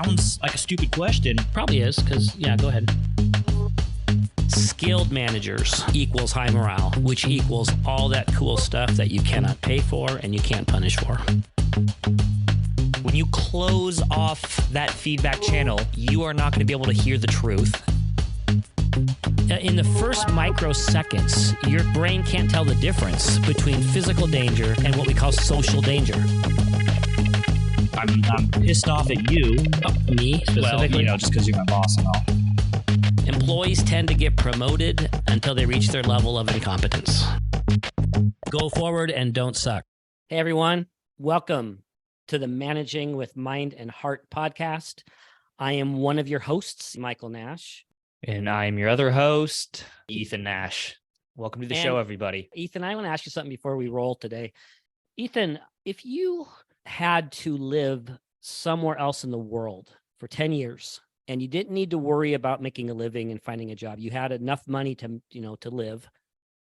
sounds like a stupid question. Probably is, because, yeah, go ahead. Skilled managers equals high morale, which equals all that cool stuff that you cannot pay for and you can't punish for. When you close off that feedback channel, you are not going to be able to hear the truth. In the first microseconds, your brain can't tell the difference between physical danger and what we call social danger. I'm pissed off at you. Me, specifically? Well, just because you're my boss and all. Employees tend to get promoted until they reach their level of incompetence. Go forward and don't suck. Hey, everyone. Welcome to the Managing with Mind and Heart podcast. I am one of your hosts, Michael Nash. And I am your other host, Ethan Nash. Welcome to the show, everybody. Ethan, I want to ask you something before we roll today. Ethan, if you had to live somewhere else in the world for 10 years and you didn't need to worry about making a living and finding a job, you had enough money to live,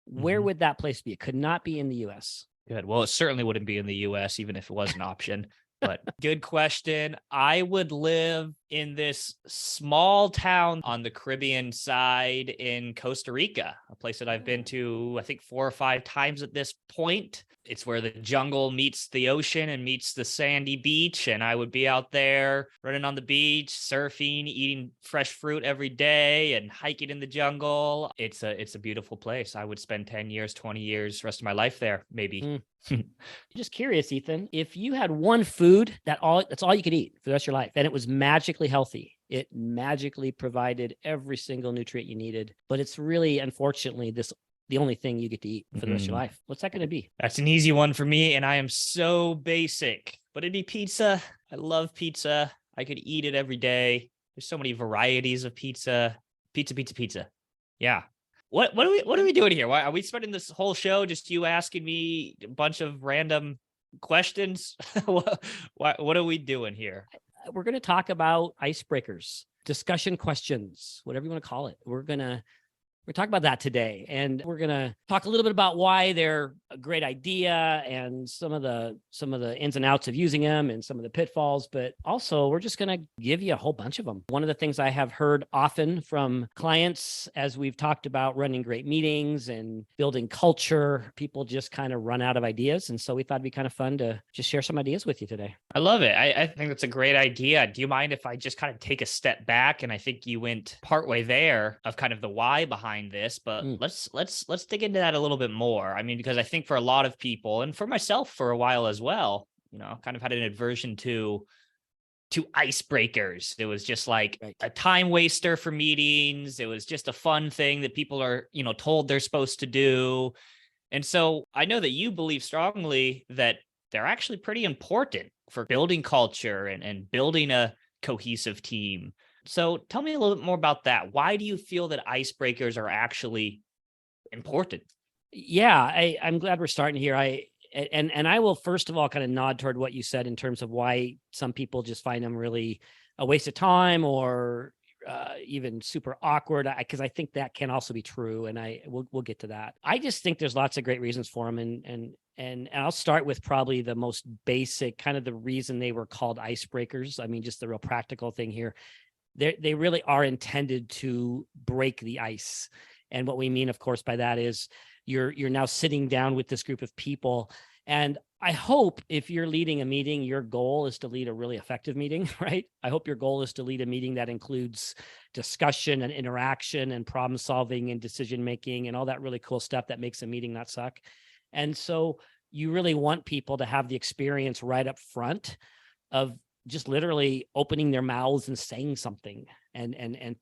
where would that place be? It could not be in the US. Good. Well, it certainly wouldn't be in the US, even if it was an option. But good question. I would live in this small town on the Caribbean side in Costa Rica, a place that I've been to, I think 4 or 5 times at this point. It's where the jungle meets the ocean and meets the sandy beach. And I would be out there running on the beach, surfing, eating fresh fruit every day and hiking in the jungle. It's a beautiful place. I would spend 10 years, 20 years, the rest of my life there, maybe. Just curious, Ethan, if you had one food that's all you could eat for the rest of your life, and it was magically healthy, it magically provided every single nutrient you needed, but it's really, unfortunately, the only thing you get to eat for the rest of your life. What's that going to be? That's an easy one for me, and I am so basic, but it'd be pizza. I love pizza. I could eat it every day. There's so many varieties of pizza. Pizza. Yeah. What are we doing here? Why are we spending this whole show just you asking me a bunch of random questions? What are we doing here? We're going to talk about icebreakers, discussion questions, whatever you want to call it. We're talking about that today, and we're going to talk a little bit about why they're a great idea and some of the ins and outs of using them and some of the pitfalls, but also we're just going to give you a whole bunch of them. One of the things I have heard often from clients as we've talked about running great meetings and building culture, people just kind of run out of ideas. And so we thought it'd be kind of fun to just share some ideas with you today. I love it. I think that's a great idea. Do you mind if I just kind of take a step back? And I think you went partway there of kind of the why behind this, but let's dig into that a little bit more. I mean, because I think for a lot of people, and for myself for a while as well, kind of had an aversion to icebreakers. It was just like a time waster for meetings. It was just a fun thing that people are, told they're supposed to do. And so I know that you believe strongly that they're actually pretty important for building culture and building a cohesive team. So tell me a little bit more about that. Why do you feel that icebreakers are actually important? Yeah, I'm glad we're starting here. I will first of all kind of nod toward what you said in terms of why some people just find them really a waste of time or even super awkward, because I think that can also be true, and we'll get to that. I just think there's lots of great reasons for them, and I'll start with probably the most basic, kind of the reason they were called icebreakers. I mean, just the real practical thing here. They really are intended to break the ice. And what we mean, of course, by that is you're now sitting down with this group of people. And I hope if you're leading a meeting, your goal is to lead a really effective meeting, right? I hope your goal is to lead a meeting that includes discussion and interaction and problem solving and decision making and all that really cool stuff that makes a meeting not suck. And so you really want people to have the experience right up front of just literally opening their mouths and saying something and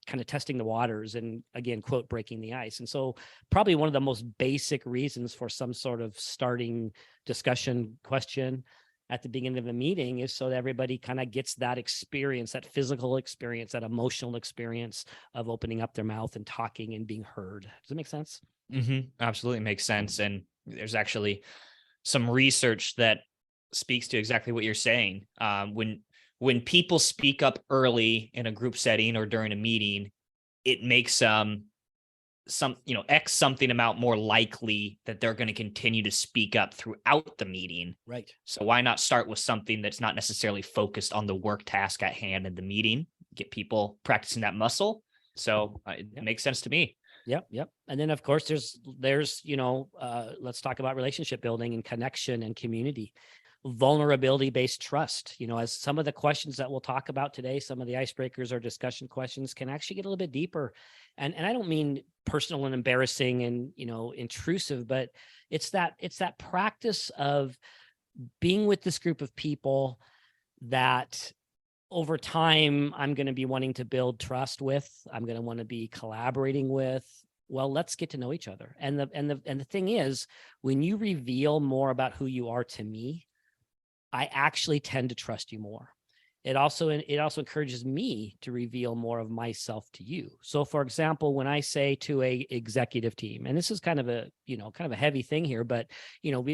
kind of testing the waters and, again, quote, breaking the ice. And so probably one of the most basic reasons for some sort of starting discussion question at the beginning of a meeting is so that everybody kind of gets that experience, that physical experience, that emotional experience of opening up their mouth and talking and being heard. Does that make sense? Absolutely makes sense. And there's actually some research that speaks to exactly what you're saying. When people speak up early in a group setting or during a meeting, it makes X something amount more likely that they're going to continue to speak up throughout the meeting. Right. So why not start with something that's not necessarily focused on the work task at hand in the meeting, get people practicing that muscle. So it makes sense to me. Yep. And then of course there's, let's talk about relationship building and connection and community, vulnerability-based trust. As some of the questions that we'll talk about today, some of the icebreakers or discussion questions can actually get a little bit deeper. And I don't mean personal and embarrassing and, intrusive, but it's that practice of being with this group of people that over time, I'm going to be wanting to build trust with, I'm going to want to be collaborating with. Well, let's get to know each other. And the thing is, when you reveal more about who you are to me, I actually tend to trust you more. It also encourages me to reveal more of myself to you. So for example, when I say to a executive team, and this is kind of a heavy thing here, but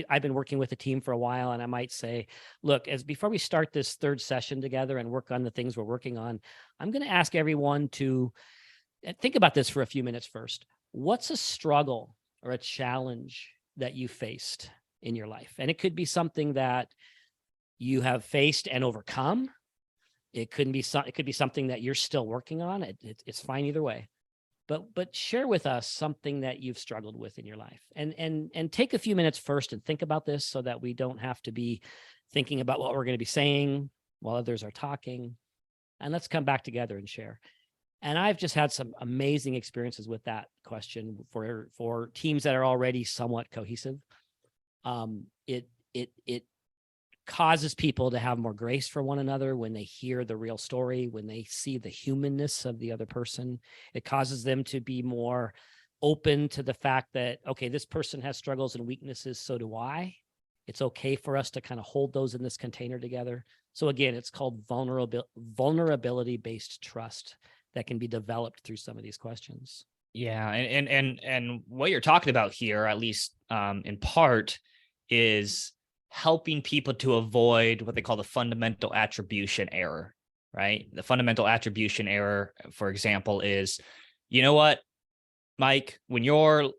I've been working with a team for a while, and I might say, look, before we start this third session together and work on the things we're working on, I'm going to ask everyone to think about this for a few minutes first. What's a struggle or a challenge that you faced in your life? And it could be something that you have faced and overcome. It could be something that you're still working on. It's fine either way, but share with us something that you've struggled with in your life, and take a few minutes first and think about this so that we don't have to be thinking about what we're going to be saying while others are talking. And let's come back together and share. And I've just had some amazing experiences with that question for teams that are already somewhat cohesive. It causes people to have more grace for one another when they hear the real story, when they see the humanness of the other person. It causes them to be more open to the fact that, okay, this person has struggles and weaknesses, so do I. It's okay for us to kind of hold those in this container together. So again, it's called vulnerability-based trust that can be developed through some of these questions. Yeah, and what you're talking about here, at least in part, is helping people to avoid what they call the fundamental attribution error, right? The fundamental attribution error, for example, is, you know what, Mike, when you're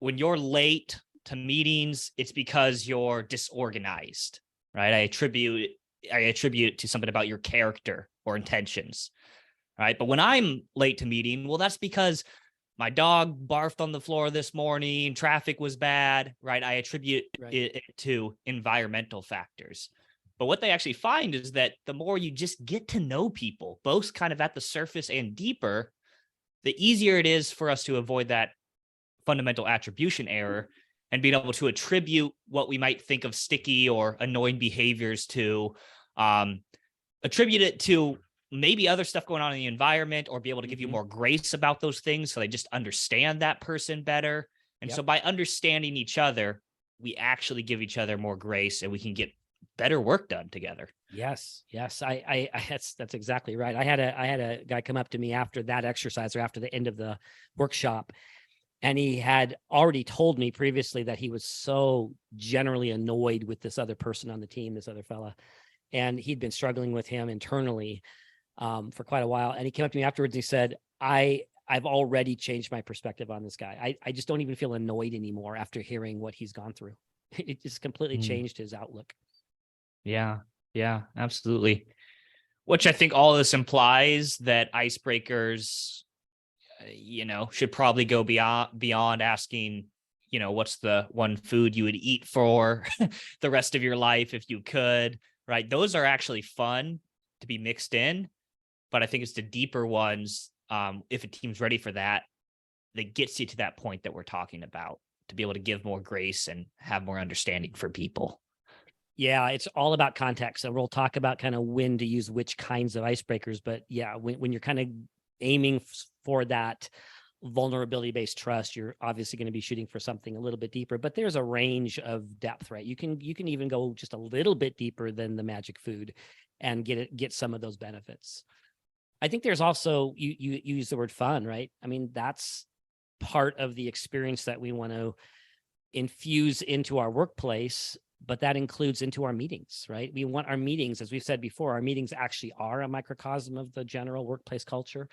late to meetings, it's because you're disorganized, right? I attribute to something about your character or intentions, right? But when I'm late to meeting, well, that's because my dog barfed on the floor this morning, traffic was bad, right? I attribute it to environmental factors. But what they actually find is that the more you just get to know people, both kind of at the surface and deeper, the easier it is for us to avoid that fundamental attribution error and being able to attribute what we might think of sticky or annoying behaviors to, attribute it to maybe other stuff going on in the environment, or be able to give you more grace about those things so they just understand that person better. And so by understanding each other, we actually give each other more grace and we can get better work done together. Yes. I that's exactly right. I had a guy come up to me after that exercise, or after the end of the workshop, and he had already told me previously that he was so generally annoyed with this other person on the team, this other fella, and he'd been struggling with him internally for quite a while. And he came up to me afterwards and he said, I've already changed my perspective on this guy. I just don't even feel annoyed anymore after hearing what he's gone through. It just completely changed his outlook. Yeah, absolutely. Which I think all of this implies that icebreakers, should probably go beyond asking, what's the one food you would eat for the rest of your life if you could, right? Those are actually fun to be mixed in. But I think it's the deeper ones, if a team's ready for that gets you to that point that we're talking about, to be able to give more grace and have more understanding for people. Yeah, it's all about context. And we'll talk about kind of when to use which kinds of icebreakers. But yeah, when you're kind of aiming for that vulnerability-based trust, you're obviously going to be shooting for something a little bit deeper. But there's a range of depth, right? You can even go just a little bit deeper than the magic food and get some of those benefits. I think there's also, you use the word fun, right? I mean, that's part of the experience that we want to infuse into our workplace, but that includes into our meetings, right? We want our meetings, as we've said before, our meetings actually are a microcosm of the general workplace culture.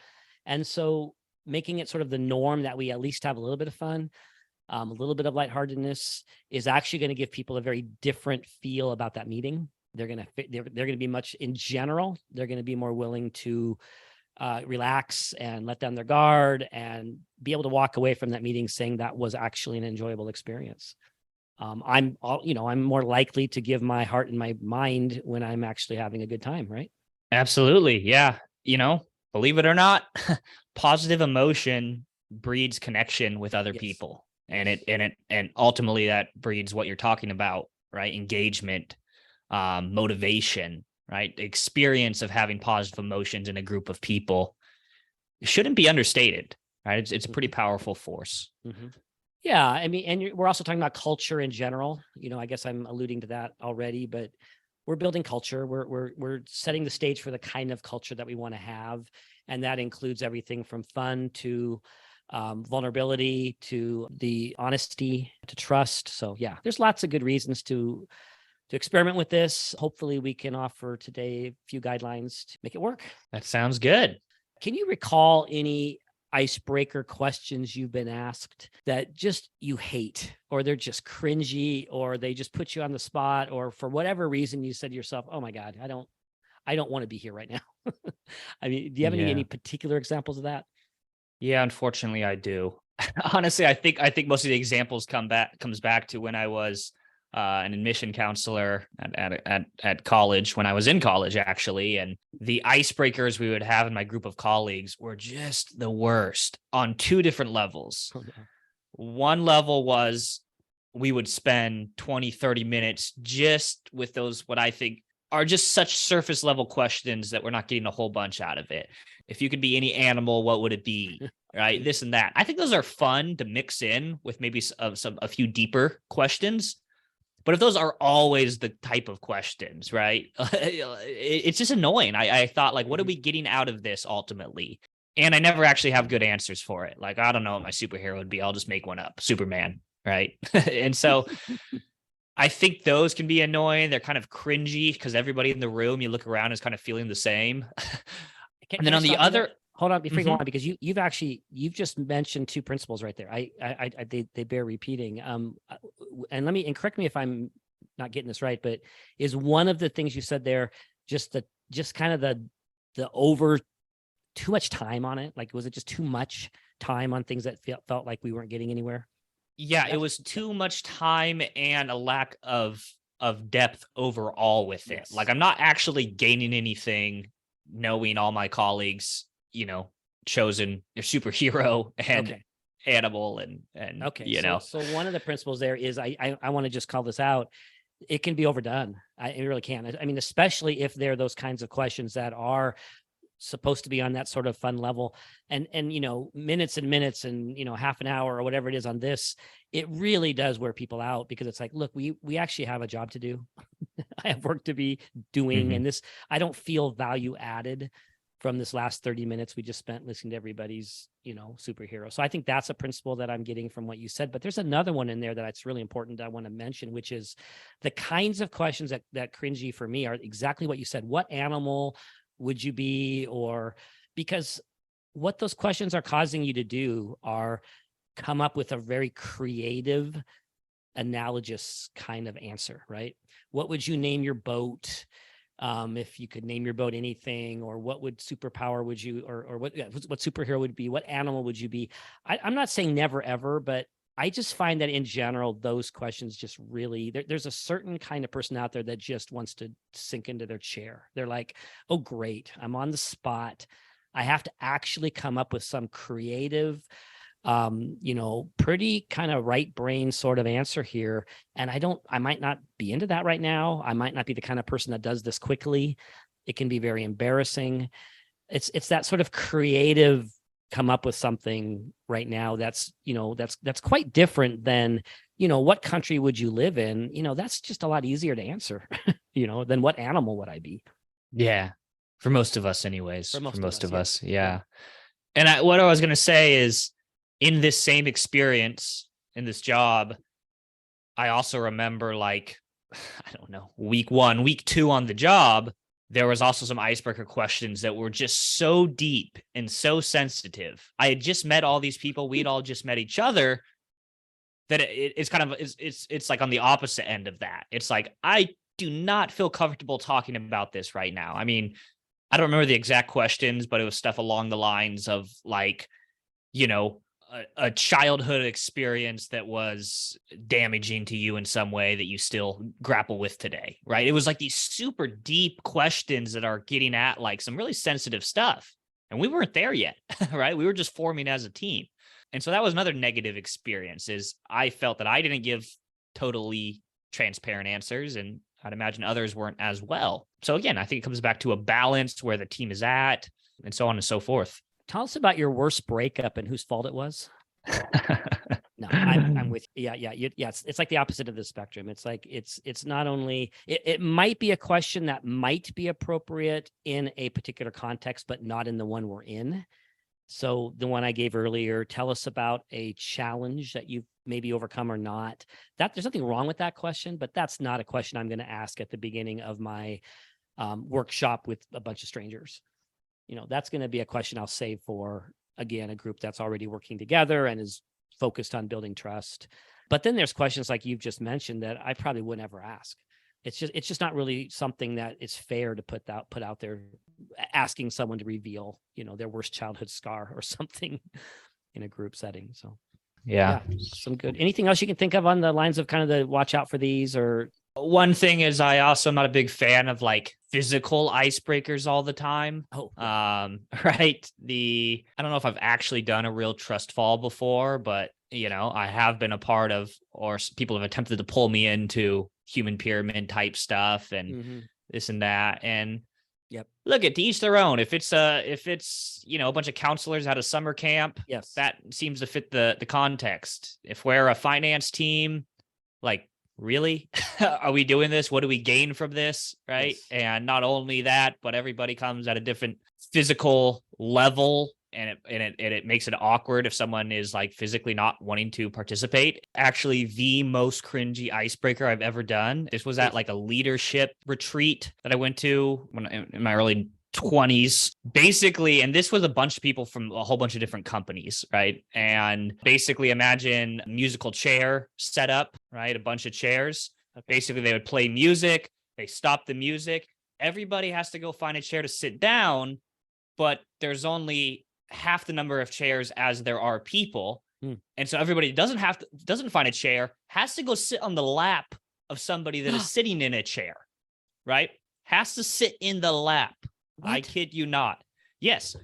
And so making it sort of the norm that we at least have a little bit of fun, a little bit of lightheartedness is actually going to give people a very different feel about that meeting. They're going to be much in general. They're going to be more willing to relax and let down their guard and be able to walk away from that meeting saying that was actually an enjoyable experience. I'm more likely to give my heart and my mind when I'm actually having a good time, right? Absolutely. Yeah. Believe it or not, positive emotion breeds connection with other Yes. people. And ultimately that breeds what you're talking about, right? Engagement, motivation, right? Experience of having positive emotions in a group of people shouldn't be understated, right? It's a pretty powerful force. Mm-hmm. Yeah, I mean, and we're also talking about culture in general. I guess I'm alluding to that already, but we're building culture. We're setting the stage for the kind of culture that we want to have, and that includes everything from fun to vulnerability to the honesty to trust. So yeah, there's lots of good reasons to experiment with this. Hopefully, we can offer today a few guidelines to make it work. That sounds good. Can you recall any icebreaker questions you've been asked that just you hate, or they're just cringy, or they just put you on the spot, or for whatever reason you said to yourself, oh my God, I don't want to be here right now? I mean, do you have any particular examples of that? Yeah, unfortunately I do. Honestly, I think most of the examples comes back to when I was an admission counselor at college, when I was in college, actually. And the icebreakers we would have in my group of colleagues were just the worst on two different levels. Oh, no. One level was we would spend 20, 30 minutes just with those, what I think are just such surface level questions that we're not getting a whole bunch out of it. If you could be any animal, what would it be? Right? This and that. I think those are fun to mix in with maybe a few deeper questions. But if those are always the type of questions, right, it's just annoying. I thought, like, what are we getting out of this ultimately? And I never actually have good answers for it. Like, I don't know what my superhero would be. I'll just make one up. Superman, right? And so I think those can be annoying. They're kind of cringy because everybody in the room, you look around, is kind of feeling the same. And then on the other... Hold on before you go on, because you've just mentioned two principles right there. They bear repeating. And correct me if I'm not getting this right, but is one of the things you said there just kind of the over too much time on it? Like, was it just too much time on things that felt like we weren't getting anywhere? Yeah, it was too much time and a lack of depth overall with it. Yes. Like, I'm not actually gaining anything knowing all my colleagues, chosen their superhero and animal and okay. So one of the principles there is I want to just call this out. It can be overdone. It really can. I mean, especially if there are those kinds of questions that are supposed to be on that sort of fun level, and minutes and minutes and half an hour or whatever it is on this, it really does wear people out, because it's like, look, we actually have a job to do. I have work to be doing, and this, I don't feel value added from this last 30 minutes we just spent listening to everybody's, superhero. So I think that's a principle that I'm getting from what you said. But there's another one in there that's really important that I want to mention, which is the kinds of questions that cringy for me are exactly what you said. What animal would you be? Or because what those questions are causing you to do are come up with a very creative, analogous kind of answer, right? What would you name your boat? If you could name your boat anything, or what would superpower would you, or what superhero would be? What animal would you be? I'm not saying never ever, but I just find that in general, those questions just really, there's a certain kind of person out there that just wants to sink into their chair. They're like, oh, great, I'm on the spot. I have to actually come up with some creative, pretty kind of right brain sort of answer here. And I might not be into that right now. I might not be the kind of person that does this quickly. It can be very embarrassing. It's that sort of creative, come up with something right now that's quite different than, what country would you live in? That's just a lot easier to answer, than what animal would I be? Yeah. For most of us anyways. For most of us. Yeah. Yeah. And what I was going to say is, in this same experience, in this job, I also remember, like, I don't know, week 1, week 2 on the job, there was also some icebreaker questions that were just so deep and so sensitive. I had just met all these people. We'd all just met each other, that it's kind of, it's like on the opposite end of that. It's like, I do not feel comfortable talking about this right now. I mean, I don't remember the exact questions, but it was stuff along the lines of like, you know, a childhood experience that was damaging to you in some way that you still grapple with today, right? It was like these super deep questions that are getting at like some really sensitive stuff. And we weren't there yet, right? We were just forming as a team. And so that was another negative experience, is I felt that I didn't give totally transparent answers, and I'd imagine others weren't as well. So again, I think it comes back to a balance where the team is at, and so on and so forth. Tell us about your worst breakup and whose fault it was. No, I'm with you. Yeah. It's like the opposite of the spectrum. It's like it's not only it might be a question that might be appropriate in a particular context, but not in the one we're in. So the one I gave earlier, tell us about a challenge that you've maybe overcome or not. That there's nothing wrong with that question, but that's not a question I'm going to ask at the beginning of my workshop with a bunch of strangers. That's going to be a question I'll save for, again, a group that's already working together and is focused on building trust. But then there's questions like you've just mentioned that I probably would never ask. It's just not really something that is fair to put out there, asking someone to reveal, their worst childhood scar or something in a group setting. So Yeah. Some good. Anything else you can think of on the lines of kind of the watch out for these? Or one thing is, I also am not a big fan of like physical icebreakers all the time. Oh, right. I don't know if I've actually done a real trust fall before, but I have been a part of, or people have attempted to pull me into human pyramid type stuff and this and that. And yep. Look, to each their own. If it's a bunch of counselors at a summer camp, yes, that seems to fit the context. If we're a finance team, like, really? Are we doing this? What do we gain from this? Right. Yes. And not only that, but everybody comes at a different physical level, and it makes it awkward if someone is like physically not wanting to participate. Actually, the most cringy icebreaker I've ever done. This was at like a leadership retreat that I went to when in my early 20s, basically. And this was a bunch of people from a whole bunch of different companies, right? And basically imagine a musical chair setup, right? A bunch of chairs. Okay. Basically, they would play music. They stop the music. Everybody has to go find a chair to sit down, but there's only half the number of chairs as there are people. And so everybody doesn't find a chair, has to go sit on the lap of somebody that is sitting in a chair, right? Has to sit in the lap. What? I kid you not. Yes.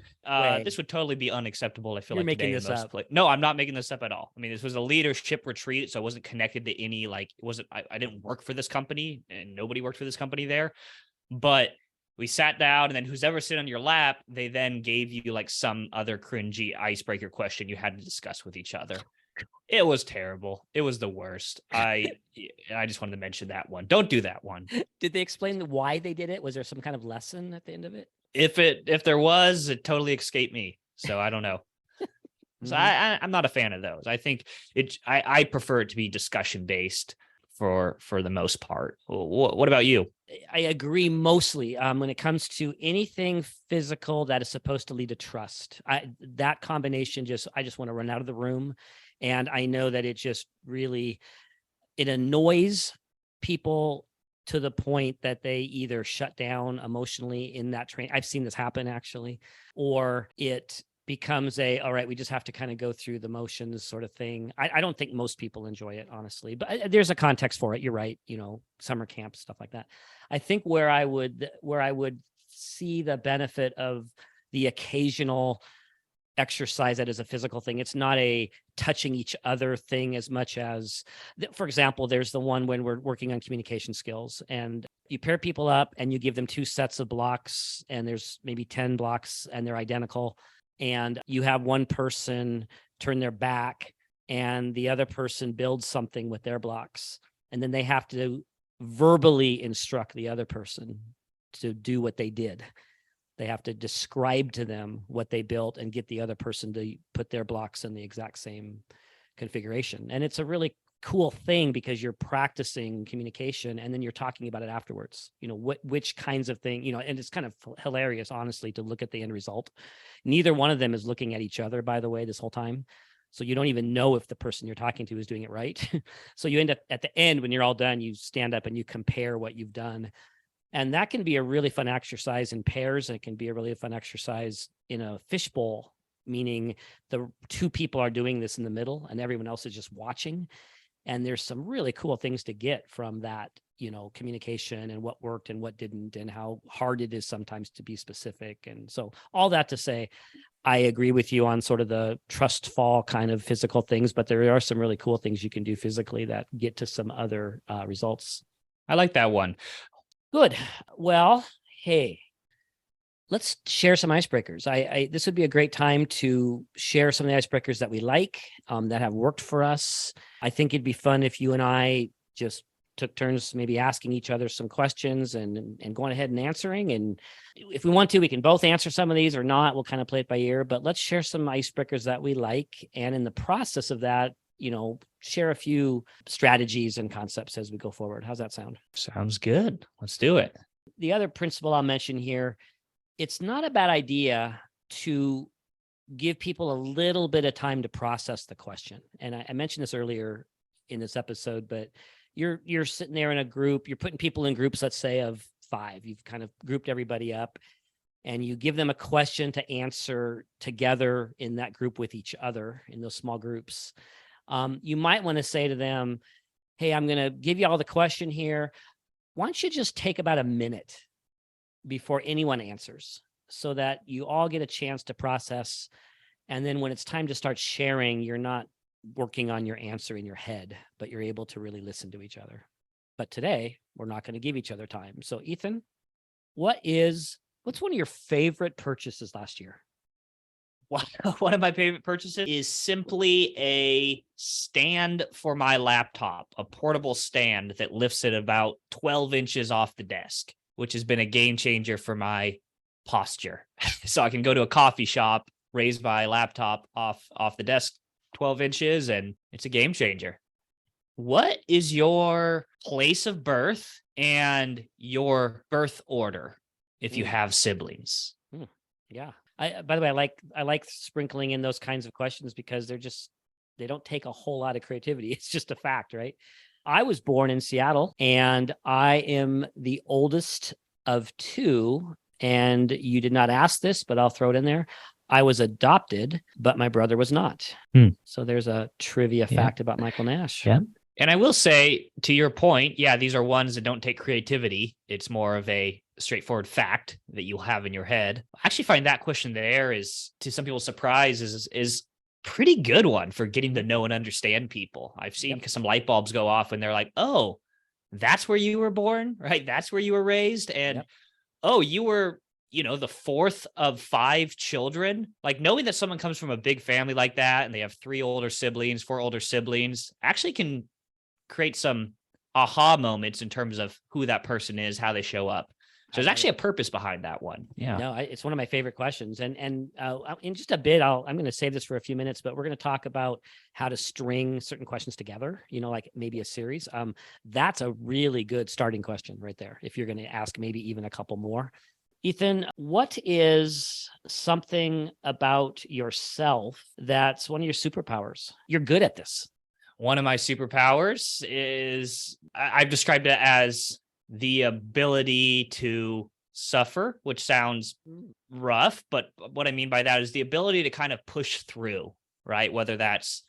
This would totally be unacceptable. I feel You're like making today this in most up. No, I'm not making this up at all. I mean, this was a leadership retreat, so it wasn't connected to any, like, it wasn't, I didn't work for this company, and nobody worked for this company there. But we sat down, and then who's ever sit on your lap, they then gave you like some other cringy icebreaker question you had to discuss with each other. It was terrible. It was the worst. I just wanted to mention that one. Don't do that one. Did they explain why they did it? Was there some kind of lesson at the end of it? If there was, it totally escaped me. So I don't know. So I'm not a fan of those. I think I prefer it to be discussion based for the most part. What about you? I agree mostly when it comes to anything physical that is supposed to lead to trust. That combination I just want to run out of the room. And I know that it just really, it annoys people to the point that they either shut down emotionally in that train. I've seen this happen actually, or it becomes all right, we just have to kind of go through the motions sort of thing. I don't think most people enjoy it, honestly, but there's a context for it. You're right. Summer camps, stuff like that. I think where I would see the benefit of the occasional exercise that is a physical thing. It's not a touching each other thing as much as, for example, there's the one when we're working on communication skills and you pair people up and you give them 2 sets of blocks and there's maybe 10 blocks and they're identical. And you have one person turn their back and the other person builds something with their blocks. And then they have to verbally instruct the other person to do what they did. They have to describe to them what they built and get the other person to put their blocks in the exact same configuration. And it's a really cool thing because you're practicing communication and then you're talking about it afterwards. Which kinds of thing, and it's kind of hilarious, honestly, to look at the end result. Neither one of them is looking at each other, by the way, this whole time. So you don't even know if the person you're talking to is doing it right. So you end up at the end, when you're all done, you stand up and you compare what you've done. And that can be a really fun exercise in pairs. And it can be a really fun exercise in a fishbowl, meaning the two people are doing this in the middle and everyone else is just watching. And there's some really cool things to get from that, communication and what worked and what didn't, and how hard it is sometimes to be specific. And so all that to say, I agree with you on sort of the trust fall kind of physical things, but there are some really cool things you can do physically that get to some other results. I like that one. Good. Well, hey, let's share some icebreakers. This would be a great time to share some of the icebreakers that we like, that have worked for us. I think it'd be fun if you and I just took turns maybe asking each other some questions and going ahead and answering. And if we want to, we can both answer some of these or not. We'll kind of play it by ear, but let's share some icebreakers that we like. And in the process of that, share a few strategies and concepts as we go forward. How's that sound? Sounds good. Let's do it. The other principle I'll mention here, it's not a bad idea to give people a little bit of time to process the question. And I mentioned this earlier in this episode, but you're sitting there in a group, you're putting people in groups, let's say of 5, you've kind of grouped everybody up and you give them a question to answer together in that group with each other in those small groups. You might want to say to them, hey, I'm going to give you all the question here. Why don't you just take about a minute before anyone answers so that you all get a chance to process. And then when it's time to start sharing, you're not working on your answer in your head, but you're able to really listen to each other. But today we're not going to give each other time. So Ethan, what's one of your favorite purchases last year? One of my favorite purchases is simply a stand for my laptop, a portable stand that lifts it about 12 inches off the desk, which has been a game changer for my posture. So I can go to a coffee shop, raise my laptop off the desk 12 inches, and it's a game changer. What is your place of birth and your birth order if you have siblings? Yeah. By the way, I like sprinkling in those kinds of questions because they don't take a whole lot of creativity. It's just a fact, right? I was born in Seattle and I am the oldest of 2. And you did not ask this, but I'll throw it in there. I was adopted, but my brother was not. So there's a trivia fact about Michael Nash. Yeah. And I will say, to your point, these are ones that don't take creativity. It's more of a straightforward fact that you'll have in your head. I actually find that question there is, to some people's surprise, is pretty good one for getting to know and understand people. I've seen some light bulbs go off when they're like, oh, that's where you were born, right? That's where you were raised. And oh, you were, the 4th of 5 children. Like, knowing that someone comes from a big family like that and they have 4 older siblings actually can create some aha moments in terms of who that person is, how they show up. So there's actually a purpose behind that one. Yeah. No, it's one of my favorite questions. And in just a bit, I'm going to save this for a few minutes, but we're going to talk about how to string certain questions together, like maybe a series. That's a really good starting question right there, if you're going to ask maybe even a couple more. Ethan, what is something about yourself that's one of your superpowers? You're good at this. One of my superpowers is, I've described it as the ability to suffer, which sounds rough, but what I mean by that is the ability to kind of push through, right? Whether that's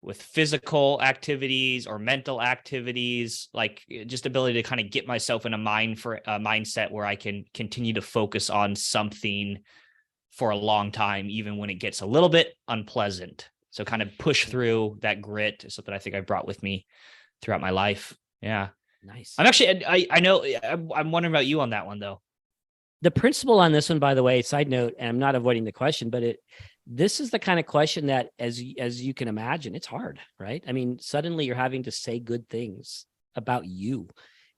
with physical activities or mental activities, like just ability to kind of get myself in a mindset where I can continue to focus on something for a long time, even when it gets a little bit unpleasant. So kind of push through. That grit is something I think I brought with me throughout my life. Yeah. Nice. I'm actually, I know, I'm wondering about you on that one though. The principle on this one, by the way, side note, and I'm not avoiding the question, but this is the kind of question that, as you can imagine, it's hard, right? I mean, suddenly you're having to say good things about you,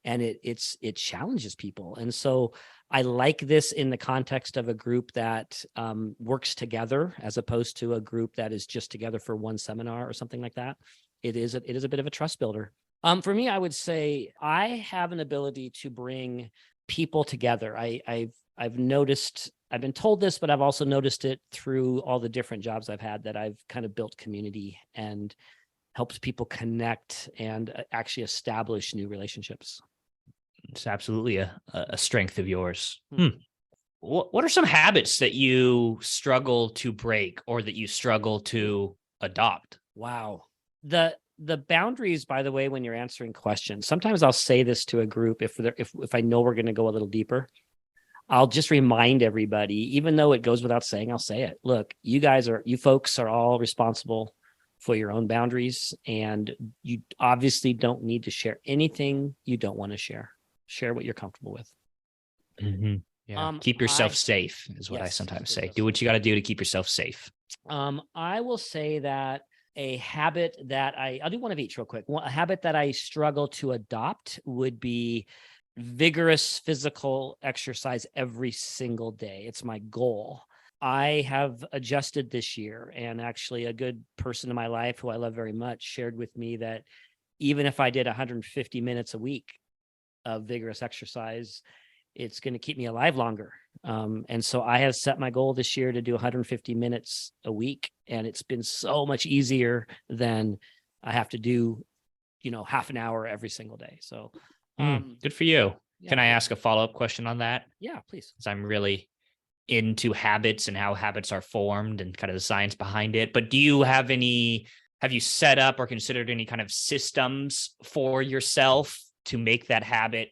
and it challenges people. And so I like this in the context of a group that works together, as opposed to a group that is just together for one seminar or something like that. it is a bit of a trust builder. For me, I would say I have an ability to bring people together. I've noticed, I've been told this, but I've also noticed it through all the different jobs I've had, that I've kind of built community and helped people connect and actually establish new relationships. It's absolutely a strength of yours. What are some habits that you struggle to break or that you struggle to adopt? Wow. The boundaries, by the way, when you're answering questions, sometimes I'll say this to a group if I know we're going to go a little deeper. I'll just remind everybody, even though it goes without saying, I'll say it. Look, you folks are all responsible for your own boundaries, and you obviously don't need to share anything you don't want to share. Share what you're comfortable with. Mm-hmm. Yeah. Keep yourself safe is what I sometimes say. Do what you got to do to keep yourself safe. I will say that a habit that I'll do one of each real quick. A habit that I struggle to adopt would be vigorous physical exercise every single day. It's my goal. I have adjusted this year, and actually a good person in my life who I love very much shared with me that even if I did 150 minutes a week of vigorous exercise, it's going to keep me alive longer. And so I have set my goal this year to do 150 minutes a week. And it's been so much easier than I have to do, half an hour every single day. So good for you. Yeah. Can I ask a follow-up question on that? Yeah, please. Because I'm really into habits and how habits are formed and kind of the science behind it. But have you set up or considered any kind of systems for yourself to make that habit,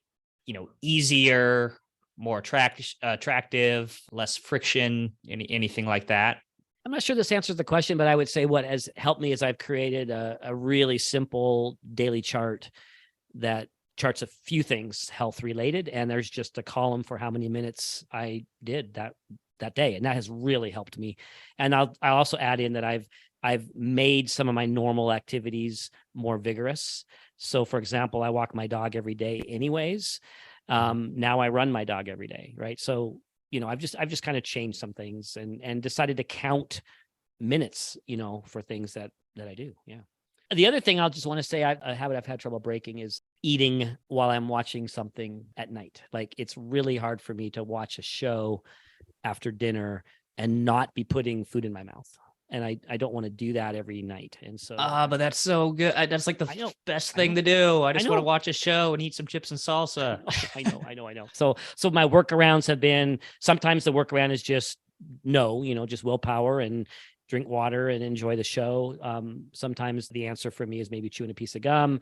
easier, more attractive, less friction, anything like that? I'm not sure this answers the question, but I would say what has helped me is I've created a really simple daily chart that charts a few things health related, and there's just a column for how many minutes I did that day, and that has really helped me. And I'll also add in that I've made some of my normal activities more vigorous. So, for example, I walk my dog every day anyways. Now I run my dog every day, right? So, I've just kind of changed some things and decided to count minutes, for things that I do. Yeah. The other thing I'll just want to say, a habit I've had trouble breaking is eating while I'm watching something at night. Like, it's really hard for me to watch a show after dinner and not be putting food in my mouth. And I don't want to do that every night. And so, but that's so good. That's like the best thing to do. I just want to watch a show and eat some chips and salsa. I know. So my workarounds have been, sometimes the workaround is just just willpower and drink water and enjoy the show. Sometimes the answer for me is maybe chewing a piece of gum.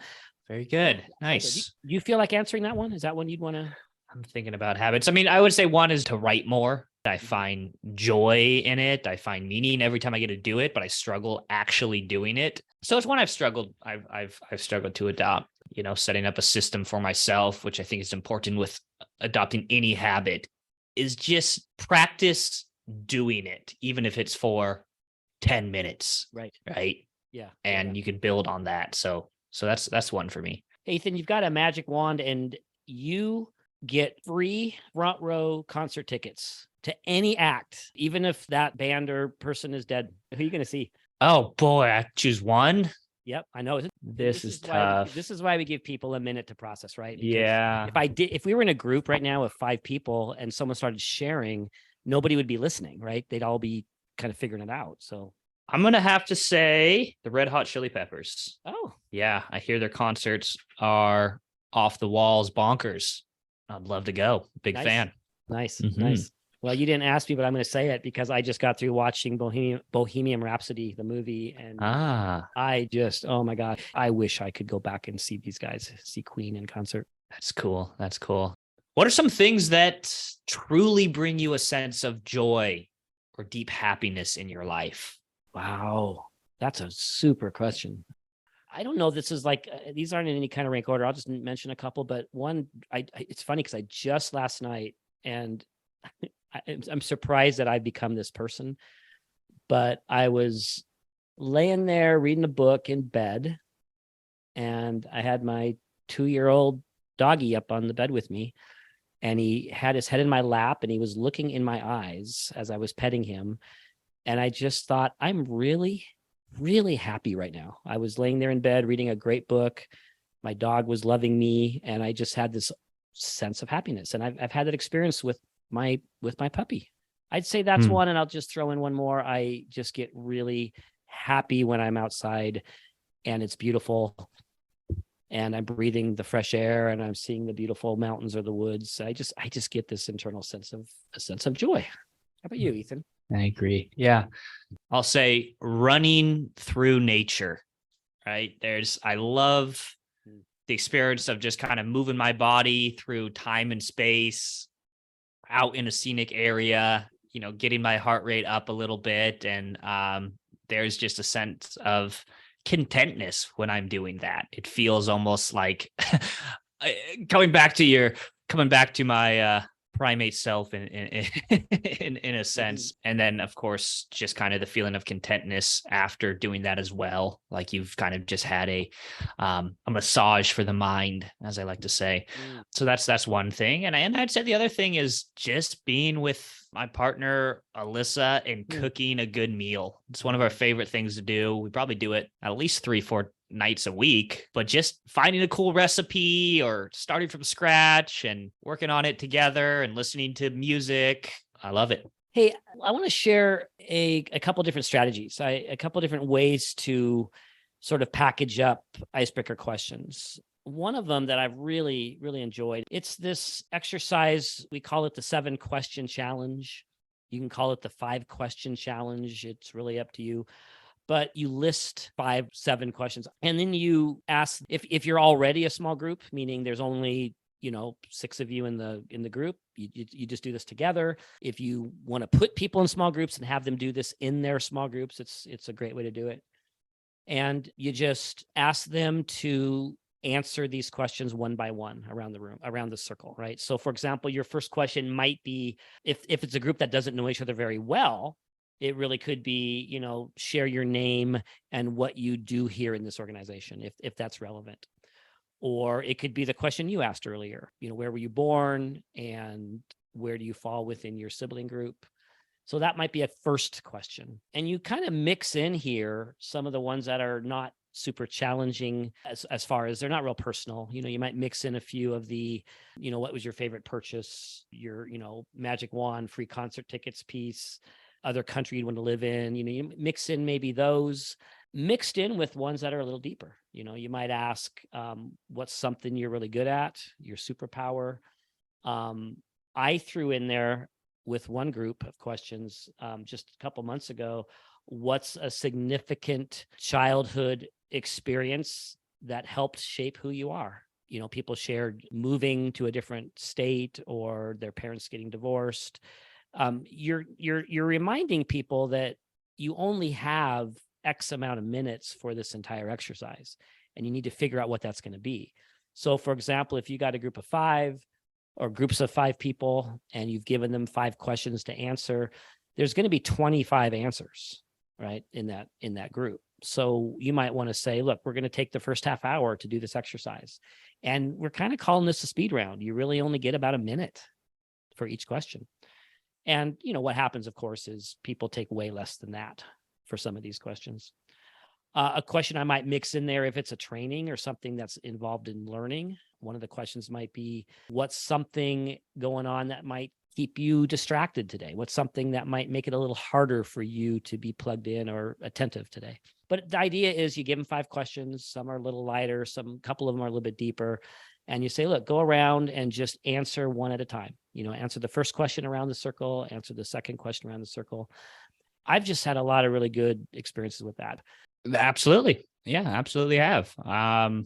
Very good. Nice. Do you feel like answering that one? Is that one you'd want to? I'm thinking about habits. I mean, I would say one is to write more. I find joy in it. I find meaning every time I get to do it, but I struggle actually doing it. So it's one I've struggled to adopt, setting up a system for myself, which I think is important with adopting any habit, is just practice doing it, even if it's for 10 minutes. Right. Right. Yeah. And you can build on that. So that's one for me. Ethan, you've got a magic wand and you get free front row concert tickets to any act, even if that band or person is dead. Who are you going to see? Oh boy, I choose one. Yep, I know. This is tough. This is why we give people a minute to process, right? Because yeah. if we were in a group right now of 5 people and someone started sharing, nobody would be listening, right? They'd all be kind of figuring it out. So I'm going to have to say the Red Hot Chili Peppers. Oh. Yeah, I hear their concerts are off the walls bonkers. I'd love to go. Big fan. Nice. Well, you didn't ask me, but I'm going to say it because I just got through watching Bohemian Rhapsody, the movie. And I just, oh my God, I wish I could go back and see these guys, see Queen in concert. That's cool. What are some things that truly bring you a sense of joy or deep happiness in your life? Wow. That's a super question. I don't know. This is like, these aren't in any kind of rank order. I'll just mention a couple, but one, it's funny because I just last night, and I'm surprised that I've become this person, but I was laying there reading a book in bed, and I had my 2-year-old doggy up on the bed with me, and he had his head in my lap and he was looking in my eyes as I was petting him. And I just thought, I'm really really happy right now. I was laying there in bed reading a great book. My dog was loving me, and I just had this sense of happiness. And I've had that experience with my puppy. I'd say that's one, and I'll just throw in one more. I just get really happy when I'm outside and it's beautiful and I'm breathing the fresh air and I'm seeing the beautiful mountains or the woods. I just get this internal sense of joy. How about you, Ethan? I agree. Yeah. I'll say running through nature, right? I love the experience of just kind of moving my body through time and space out in a scenic area, getting my heart rate up a little bit. And there's just a sense of contentness when I'm doing that. It feels almost like coming back to my primate self in a sense. And then of course just kind of the feeling of contentness after doing that as well, like you've kind of just had a massage for the mind, as I like to say. So that's one thing. And I'd say the other thing is just being with my partner Alyssa and cooking a good meal. It's one of our favorite things to do. We probably do it at least 3-4 nights a week, but just finding a cool recipe or starting from scratch and working on it together and listening to music. I love it. Hey, I want to share a couple different strategies, a couple different ways to sort of package up icebreaker questions. One of them that I've really, really enjoyed, it's this exercise. We call it the 7-question challenge. You can call it the 5-question challenge. It's really up to you. But you list 5-7 questions, and then you ask if you're already a small group, meaning there's only 6 of you in the group, you just do this together. If you want to put people in small groups and have them do this in their small groups, it's a great way to do it. And you just ask them to answer these questions one by one around the room, around the circle, right? So for example, your first question might be, if it's a group that doesn't know each other very well, it really could be, share your name and what you do here in this organization, if that's relevant. Or it could be the question you asked earlier, where were you born and where do you fall within your sibling group? So that might be a first question. And you kind of mix in here some of the ones that are not super challenging as far as they're not real personal. You might mix in a few of the, what was your favorite purchase, your, magic wand, free concert tickets piece, other country you'd want to live in. You mix in maybe those mixed in with ones that are a little deeper. You might ask, what's something you're really good at, your superpower. I threw in there with one group of questions just a couple months ago, what's a significant childhood experience that helped shape who you are? People shared moving to a different state or their parents getting divorced. You're reminding people that you only have X amount of minutes for this entire exercise, and you need to figure out what that's going to be. So for example, if you got a group of 5 or groups of 5 people and you've given them 5 questions to answer, there's going to be 25 answers, right? In that group. So you might want to say, look, we're going to take the first half hour to do this exercise. And we're kind of calling this a speed round. You really only get about a minute for each question. And, what happens, of course, is people take way less than that for some of these questions. A question I might mix in there, if it's a training or something that's involved in learning, one of the questions might be, what's something going on that might keep you distracted today? What's something that might make it a little harder for you to be plugged in or attentive today? But the idea is you give them 5 questions. Some are a little lighter. Couple of them are a little bit deeper. And you say, look, go around and just answer one at a time. Answer the first question around the circle, answer the second question around the circle. I've just had a lot of really good experiences with that. Absolutely. Yeah, absolutely have. I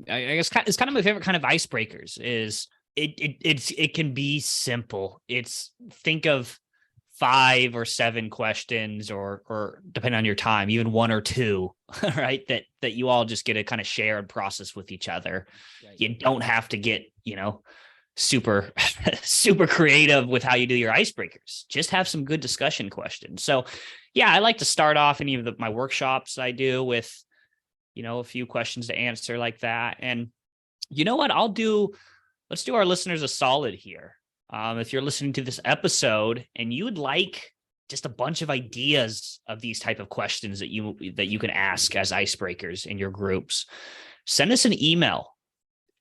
guess it's kind of my favorite kind of icebreakers is it can be simple. Think of 5 or 7 questions or depending on your time, even 1 or 2, right? That you all just get to kind of share and process with each other. Right. You don't have to get, super, super creative with how you do your icebreakers. Just have some good discussion questions. So yeah, I like to start off any of my workshops I do with, a few questions to answer like that. And you know what let's do our listeners a solid here. If you're listening to this episode and you would like just a bunch of ideas of these type of questions that you can ask as icebreakers in your groups, send us an email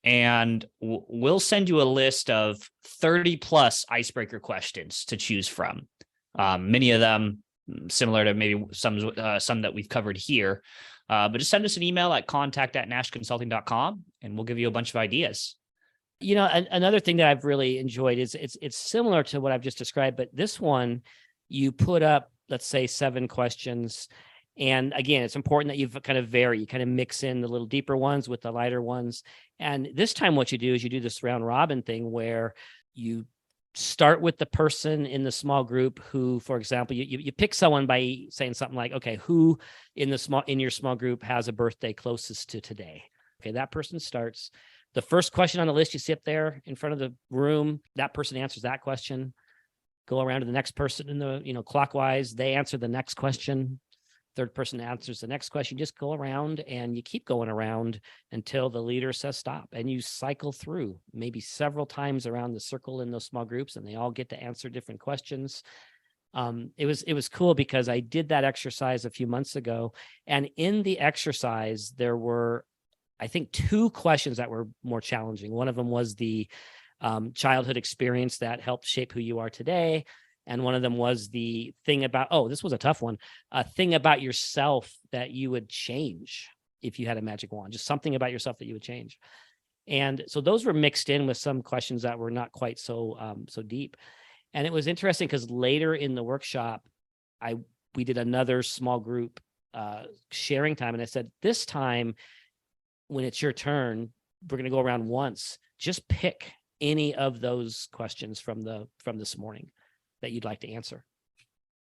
and we'll send you a list of 30 plus icebreaker questions to choose from. Many of them similar to maybe some that we've covered here. But just send us an email at contact@nashconsulting.com and we'll give you a bunch of ideas. Another thing that I've really enjoyed is it's similar to what I've just described, but this one, you put up, let's say 7 questions. And again, it's important that you kind of vary, you kind of mix in the little deeper ones with the lighter ones. And this time what you do is you do this round robin thing where you start with the person in the small group who, for example, you pick someone by saying something like, okay, who in your small group has a birthday closest to today? Okay, that person starts. The first question on the list, you sit there in front of the room, that person answers that question. Go around to the next person in the, clockwise, they answer the next question. Third person answers the next question. Just go around and you keep going around until the leader says stop, and you cycle through maybe several times around the circle in those small groups, and they all get to answer different questions. It was cool because I did that exercise a few months ago, and in the exercise there were, I think, 2 questions that were more challenging. One of them was the childhood experience that helped shape who you are today. And one of them was the thing about, this was a tough one, a thing about yourself that you would change if you had a magic wand, just something about yourself that you would change. And so those were mixed in with some questions that were not quite so deep. And it was interesting because later in the workshop, we did another small group sharing time. And I said, this time, when it's your turn, we're going to go around once. Just pick any of those questions from this morning that you'd like to answer.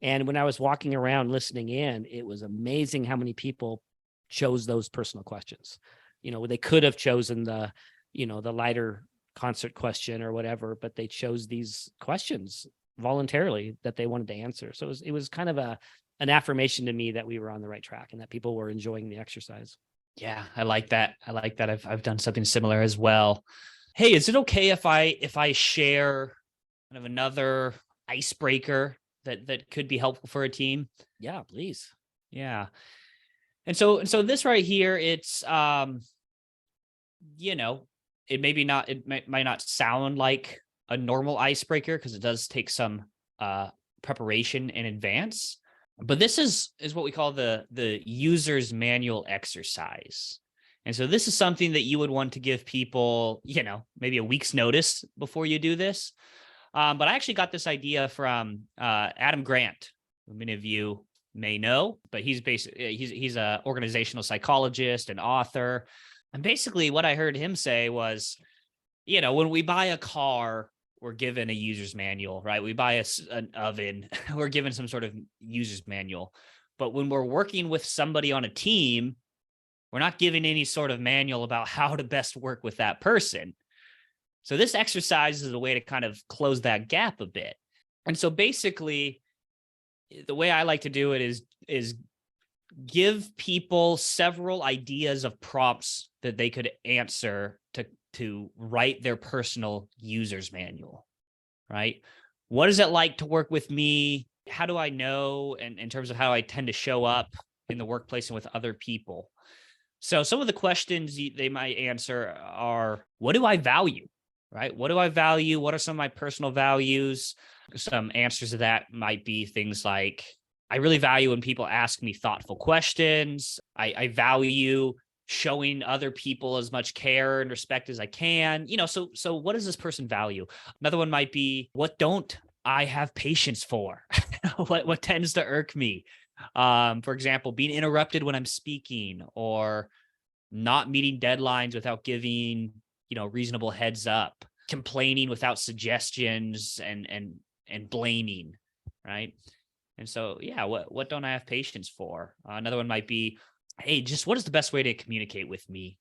And when I was walking around listening in, it was amazing how many people chose those personal questions. They could have chosen the lighter concert question or whatever, but they chose these questions voluntarily that they wanted to answer. So it was kind of an affirmation to me that we were on the right track and that people were enjoying the exercise. Yeah, I like that. I've done something similar as well. Hey, is it okay if I share kind of another icebreaker that could be helpful for a team? Yeah, please. Yeah. And so this right here, it's it might not sound like a normal icebreaker because it does take some preparation in advance. But this is what we call the user's manual exercise. And so this is something that you would want to give people, maybe a week's notice before you do this. But I actually got this idea from Adam Grant, who many of you may know, but he's an organizational psychologist and author. And basically what I heard him say was, when we buy a car, we're given a user's manual, right? We buy an oven, we're given some sort of user's manual. But when we're working with somebody on a team, we're not given any sort of manual about how to best work with that person. So this exercise is a way to kind of close that gap a bit. And so basically, the way I like to do it is give people several ideas of prompts that they could answer to write their personal user's manual, right? What is it like to work with me? How do I know, and in terms of how I tend to show up in the workplace and with other people? So some of the questions they might answer are, what do I value, right? What do I value? What are some of my personal values? Some answers to that might be things like, I really value when people ask me thoughtful questions. I value showing other people as much care and respect as I can. So what does this person value? Another one might be, what don't I have patience for? What tends to irk me? For example, being interrupted when I'm speaking, or not meeting deadlines without giving, reasonable heads up, complaining without suggestions, and blaming, right? And so, yeah, what don't I have patience for? Another one might be, hey, just what is the best way to communicate with me,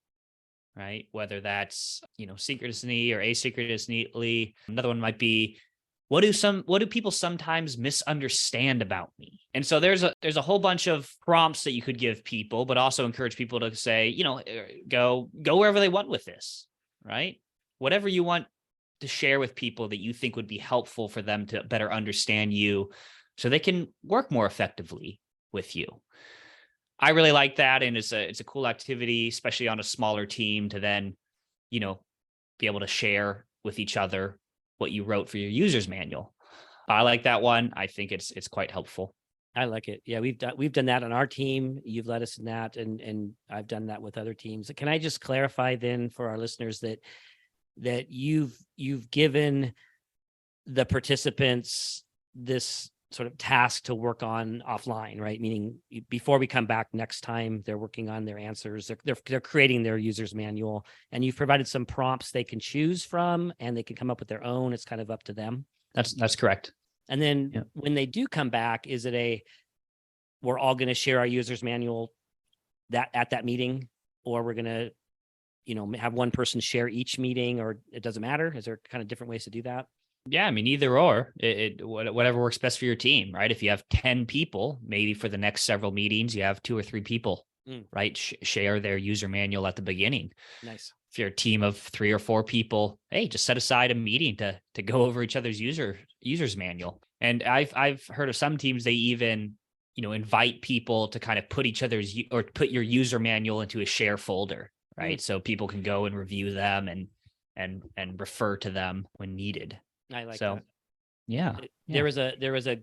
right? Whether that's, synchronously or asynchronously. Another one might be, what do people sometimes misunderstand about me? And so there's a whole bunch of prompts that you could give people, but also encourage people to say, go wherever they want with this, right? Whatever you want to share with people that you think would be helpful for them to better understand you, so they can work more effectively with you. I really like that. And it's a cool activity, especially on a smaller team, to then, be able to share with each other what you wrote for your user's manual. I like that one. I think it's quite helpful. I like it. Yeah, we've done that on our team. You've led us in that, and I've done that with other teams. Can I just clarify then for our listeners that you've given the participants this sort of task to work on offline, right? Meaning before we come back next time, they're working on their answers. They're creating their user's manual, and you've provided some prompts they can choose from, and they can come up with their own. It's kind of up to them. That's correct. And then when they do come back, is it we're all going to share our user's manual at that meeting, or we're going to, have one person share each meeting, or it doesn't matter? Is there kind of different ways to do that? Yeah, I mean, either or, whatever works best for your team, right? If you have 10 people, maybe for the next several meetings, you have 2 or 3 people, right? Share their user manual at the beginning. Nice. If you're a team of 3 or 4 people, hey, just set aside a meeting to go over each other's user's manual. And I've heard of some teams, they even, invite people to kind of put put your user manual into a share folder, right? So people can go and review them and refer to them when needed. I like that. Yeah. There was a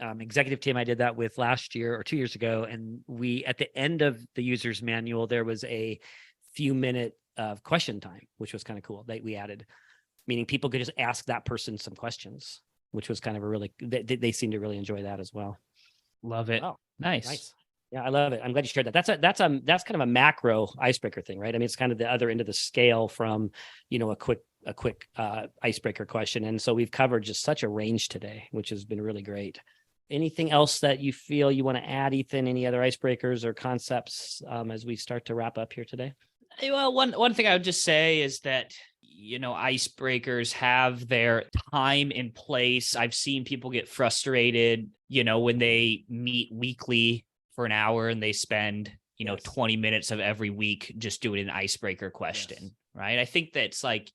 executive team I did that with last year or 2 years ago, and we, at the end of the user's manual, there was a few minute of question time, which was kind of cool that we added, meaning people could just ask that person some questions, which was kind of they seem to really enjoy that as well. Love it. Oh, nice. Yeah, I love it. I'm glad you shared that. That's kind of a macro icebreaker thing, right? I mean, it's kind of the other end of the scale from, a quick icebreaker question. And so we've covered just such a range today, which has been really great. Anything else that you feel you want to add, Ethan? Any other icebreakers or concepts as we start to wrap up here today? Well, one thing I would just say is that, icebreakers have their time and place. I've seen people get frustrated, when they meet weekly for an hour and they spend, 20 minutes of every week just doing an icebreaker question, right? I think that's like,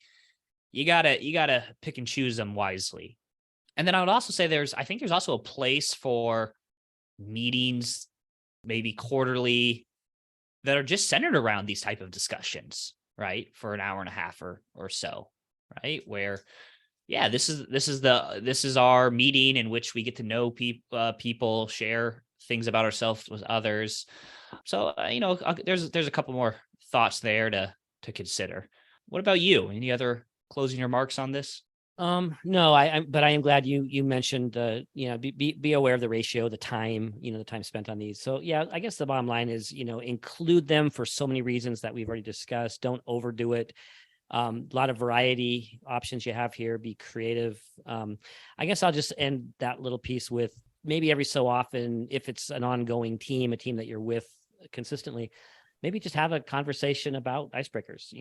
you gotta pick and choose them wisely. And then I would also say there's also a place for meetings, maybe quarterly, that are just centered around these type of discussions, right? For an hour and a half or so, right? Where, this is our meeting in which we get to know people, share things about ourselves with others. So, there's a couple more thoughts there to consider. What about you? Any other closing remarks on this? No, but I am glad you mentioned be aware of the ratio, the time, the time spent on these. So I guess the bottom line is, include them for so many reasons that we've already discussed. Don't overdo it. A lot of variety options you have here. Be creative. I guess I'll just end that little piece with maybe every so often, if it's an ongoing team, a team that you're with consistently, maybe just have a conversation about icebreakers,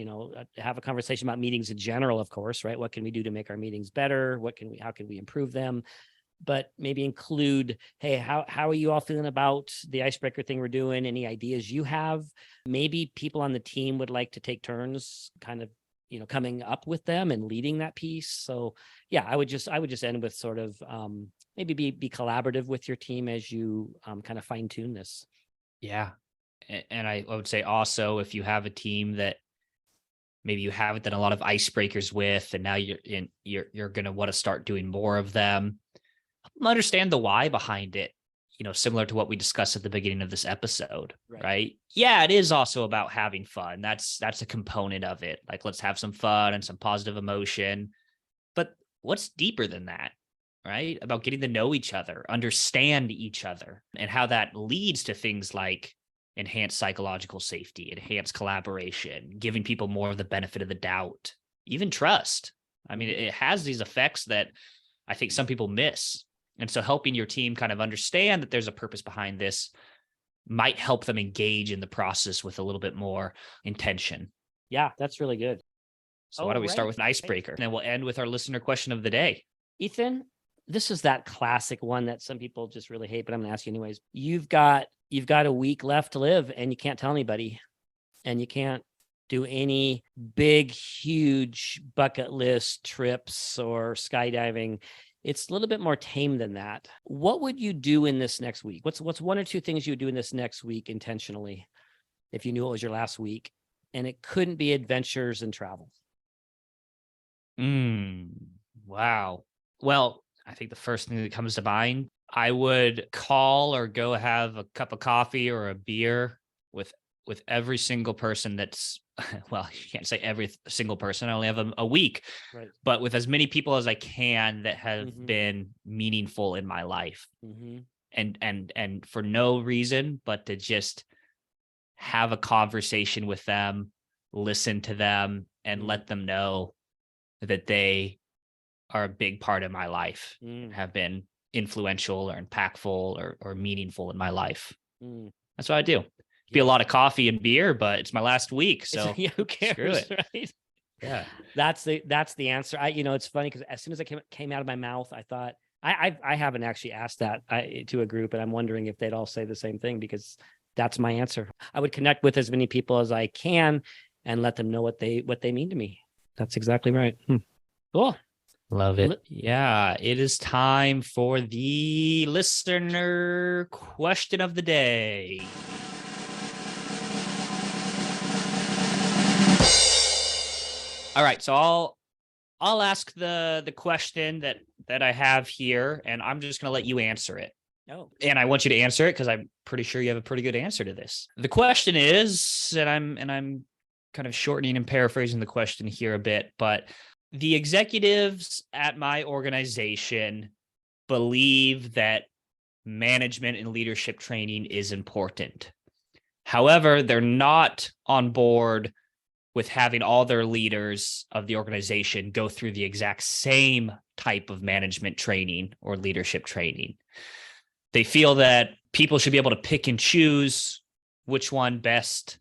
have a conversation about meetings in general, of course, right? What can we do to make our meetings better? How can we improve them? But maybe include, hey, how are you all feeling about the icebreaker thing we're doing? Any ideas you have? Maybe people on the team would like to take turns kind of, coming up with them and leading that piece. So I would just end with sort of maybe be collaborative with your team as you kind of fine tune this. Yeah. And I would say also, if you have a team that maybe you haven't done a lot of icebreakers with, and now you're going to want to start doing more of them, understand the why behind it, similar to what we discussed at the beginning of this episode, right? Yeah, it is also about having fun. That's a component of it. Like, let's have some fun and some positive emotion. But what's deeper than that? Right? About getting to know each other, understand each other, and how that leads to things like enhanced psychological safety, enhanced collaboration, giving people more of the benefit of the doubt, even trust. I mean, it has these effects that I think some people miss. And so helping your team kind of understand that there's a purpose behind this might help them engage in the process with a little bit more intention. Yeah, that's really good. So why don't we start with an icebreaker, and then we'll end with our listener question of the day. Ethan, this is that classic one that some people just really hate, but I'm going to ask you anyways. You've got a week left to live, and you can't tell anybody, and you can't do any big, huge bucket list trips or skydiving. It's a little bit more tame than that. What would you do in this next week? What's one or two things you would do in this next week intentionally if you knew it was your last week? And it couldn't be adventures and travel. Wow. Well, I think the first thing that comes to mind, I would call or go have a cup of coffee or a beer with every single person that's well, you can't say every single person. I only have a week, Right. but with as many people as I can that have Mhm. been meaningful in my life, Mm-hmm. and for no reason but to just have a conversation with them, listen to them, and Mm. let them know that they are a big part of my life, Mm. have been influential or impactful or meaningful in my life. Mm. That's what I do. Be a Yeah. lot of coffee and beer, but it's my last week, so Yeah, who screw cares, it. right? Yeah. That's the answer. It's funny because as soon as it came out of my mouth, I thought I haven't actually asked that to a group, and I'm wondering if they'd all say the same thing, because that's my answer. I would connect with as many people as I can and let them know what they mean to me. That's exactly right. Cool. Love it. Yeah, it is time for the listener question of the day. All right, so I'll ask the question that I have here, and I'm just going to let you answer it. Oh. And I want you to answer it because I'm pretty sure you have a pretty good answer to this. The question is, and I'm kind of shortening and paraphrasing the question here a bit, but the executives at my organization believe that management and leadership training is important. However, they're not on board with having all their leaders of the organization go through the exact same type of management training or leadership training. They feel that people should be able to pick and choose which one best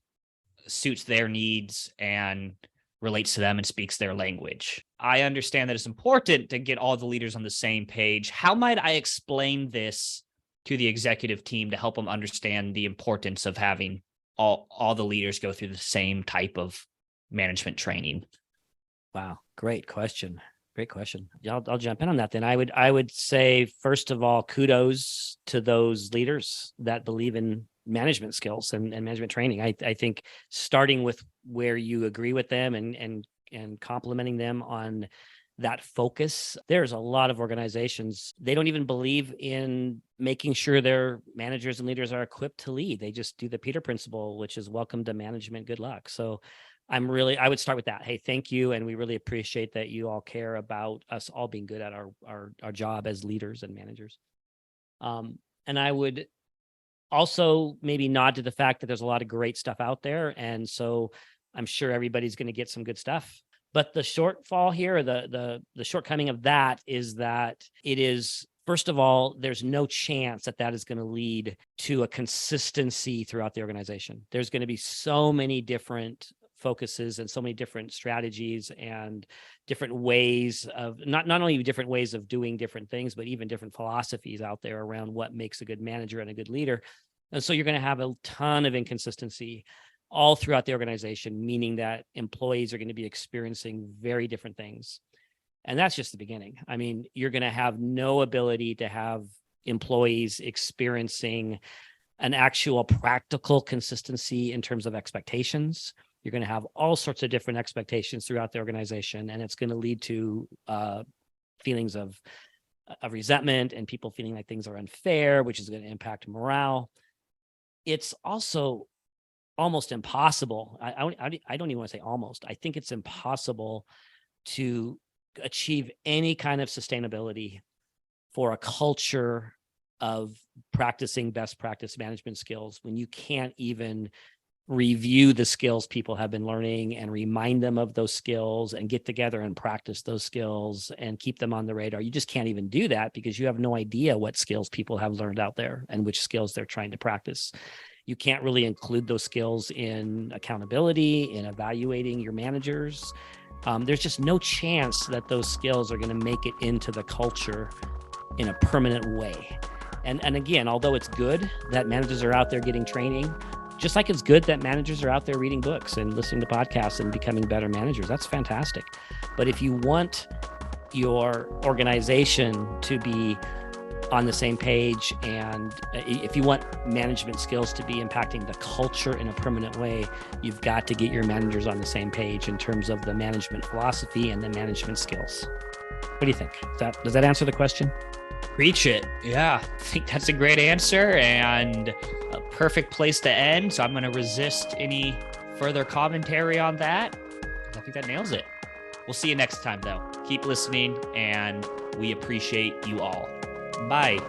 suits their needs and relates to them and speaks their language. I understand that it's important to get all the leaders on the same page. How might I explain this to the executive team to help them understand the importance of having all the leaders go through the same type of management training? Wow. Great question. Great question. Yeah, I'll jump in on that then. I would say, first of all, kudos to those leaders that believe in management skills and management training. I think starting with where you agree with them and complimenting them on that focus. There's a lot of organizations, they don't even believe in making sure their managers and leaders are equipped to lead. They just do the Peter principle, which is welcome to management, good luck. So I would start with that. Hey, thank you. And we really appreciate that you all care about us all being good at our job as leaders and managers. And I would also maybe nod to the fact that there's a lot of great stuff out there. And so I'm sure everybody's going to get some good stuff. But the shortfall here, the shortcoming of that is that it is, first of all, there's no chance that is going to lead to a consistency throughout the organization. There's going to be so many different focuses and so many different strategies and different ways of not only different ways of doing different things, but even different philosophies out there around what makes a good manager and a good leader. And so you're going to have a ton of inconsistency all throughout the organization, meaning that employees are going to be experiencing very different things. And that's just the beginning. I mean, you're going to have no ability to have employees experiencing an actual practical consistency in terms of expectations. You're going to have all sorts of different expectations throughout the organization, and it's going to lead to feelings of resentment and people feeling like things are unfair, which is going to impact morale. It's also almost impossible. I don't even want to say almost. I think it's impossible to achieve any kind of sustainability for a culture of practicing best practice management skills when you can't even review the skills people have been learning and remind them of those skills and get together and practice those skills and keep them on the radar. You just can't even do that because you have no idea what skills people have learned out there and which skills they're trying to practice. You can't really include those skills in accountability, in evaluating your managers. There's just no chance that those skills are going to make it into the culture in a permanent way. And again, although it's good that managers are out there getting training, just like it's good that managers are out there reading books and listening to podcasts and becoming better managers, that's fantastic. But if you want your organization to be on the same page. And if you want management skills to be impacting the culture in a permanent way, you've got to get your managers on the same page in terms of the management philosophy and the management skills. What do you think? Does that answer the question? Preach it. Yeah, I think that's a great answer and a perfect place to end. So I'm going to resist any further commentary on that. I think that nails it. We'll see you next time, though. Keep listening, and we appreciate you all. Bye.